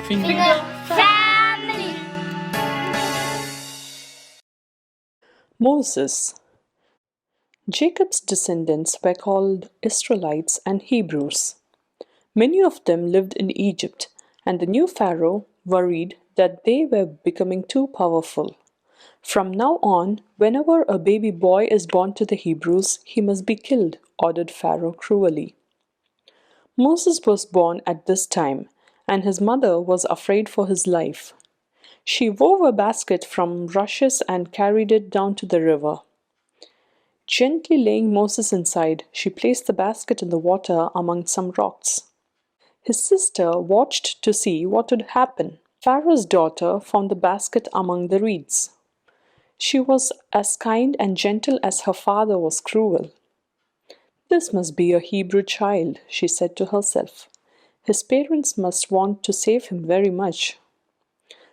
Finger family. Moses. Jacob's descendants were called Israelites and Hebrews. Many of them lived in Egypt, and the new Pharaoh worried that they were becoming too powerful. From now on, whenever a baby boy is born to the Hebrews, he must be killed, ordered Pharaoh cruelly. Moses was born at this time, and his mother was afraid for his life. She wove a basket from rushes and carried it down to the river. Gently laying Moses inside, she placed the basket in the water among some rocks. His sister watched to see what would happen. Pharaoh's daughter found the basket among the reeds. She was as kind and gentle as her father was cruel. This must be a Hebrew child, she said to herself. His parents must want to save him very much.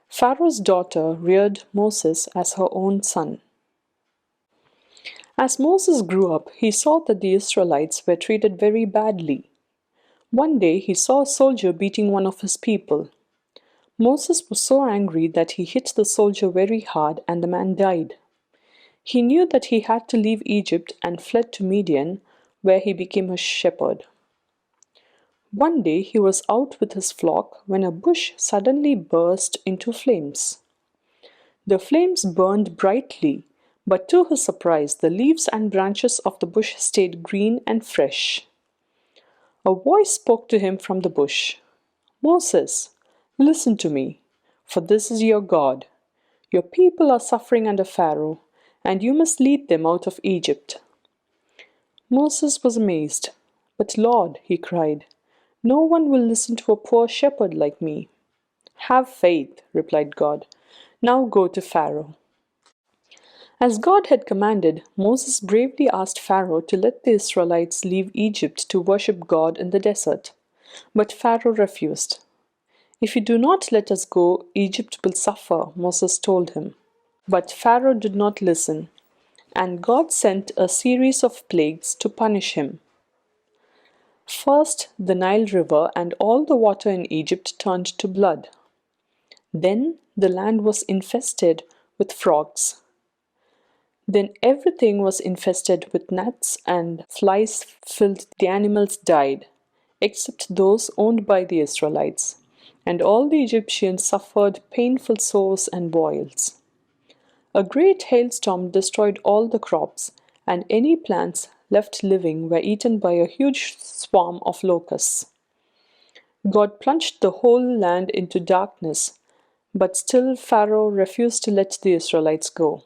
Pharaoh's daughter reared Moses as her own son. As Moses grew up, he saw that the Israelites were treated very badly. One day he saw a soldier beating one of his people. Moses was so angry that he hit the soldier very hard and the man died. He knew that he had to leave Egypt and fled to Midian, where he became a shepherd. One day he was out with his flock when a bush suddenly burst into flames. The flames burned brightly, but to his surprise, the leaves and branches of the bush stayed green and fresh. A voice spoke to him from the bush. Moses, listen to me, for this is your God. Your people are suffering under Pharaoh, and you must lead them out of Egypt. Moses was amazed. But Lord, he cried, no one will listen to a poor shepherd like me. Have faith, replied God. Now go to Pharaoh. As God had commanded, Moses bravely asked Pharaoh to let the Israelites leave Egypt to worship God in the desert. But Pharaoh refused. If you do not let us go, Egypt will suffer, Moses told him. But Pharaoh did not listen, and God sent a series of plagues to punish him. First, the Nile River and all the water in Egypt turned to blood. Then the land was infested with frogs. Then everything was infested with gnats and flies filled the animals died, except those owned by the Israelites, and all the Egyptians suffered painful sores and boils. A great hailstorm destroyed all the crops, and any plants left living were eaten by a huge swarm of locusts. God plunged the whole land into darkness, but still Pharaoh refused to let the Israelites go.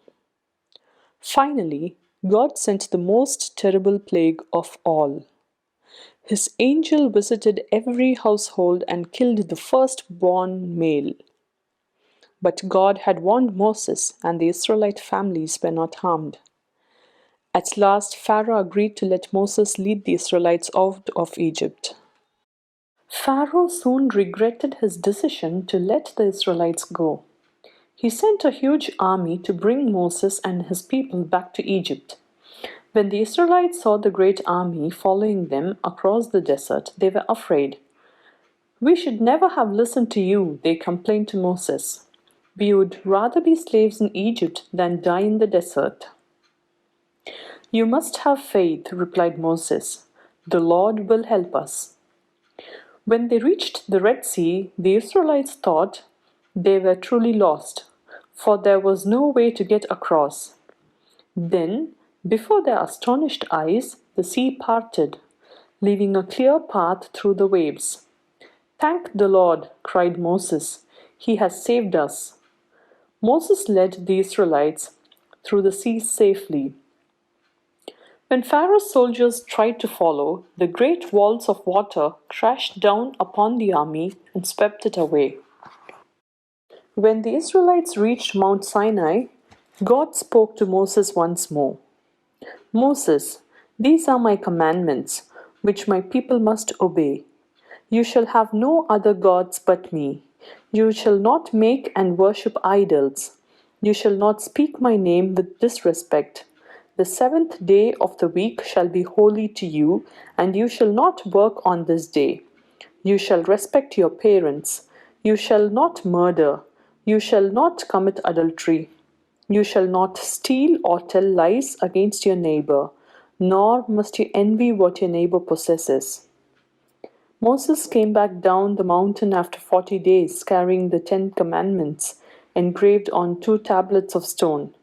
Finally, God sent the most terrible plague of all. His angel visited every household and killed the firstborn male. But God had warned Moses, and the Israelite families were not harmed. At last, Pharaoh agreed to let Moses lead the Israelites out of Egypt. Pharaoh soon regretted his decision to let the Israelites go. He sent a huge army to bring Moses and his people back to Egypt. When the Israelites saw the great army following them across the desert, they were afraid. We should never have listened to you, they complained to Moses. We would rather be slaves in Egypt than die in the desert. You must have faith, replied Moses. The Lord will help us. When they reached the Red Sea, the Israelites thought they were truly lost, for there was no way to get across. Then, before their astonished eyes, the sea parted, leaving a clear path through the waves. Thank the Lord, cried Moses. He has saved us. Moses led the Israelites through the sea safely. When Pharaoh's soldiers tried to follow, the great walls of water crashed down upon the army and swept it away. When the Israelites reached Mount Sinai, God spoke to Moses once more. Moses, these are my commandments, which my people must obey. You shall have no other gods but me. You shall not make and worship idols. You shall not speak my name with disrespect. The seventh day of the week shall be holy to you, and you shall not work on this day. You shall respect your parents. You shall not murder. You shall not commit adultery. You shall not steal or tell lies against your neighbor, nor must you envy what your neighbor possesses. Moses came back down the mountain after 40 days, carrying the 10 Commandments engraved on 2 tablets of stone.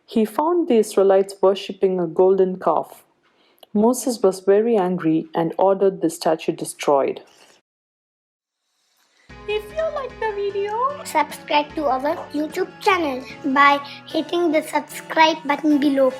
He found the Israelites worshipping a golden calf. Moses was very angry and ordered the statue destroyed. If you like the video, subscribe to our YouTube channel by hitting the subscribe button below.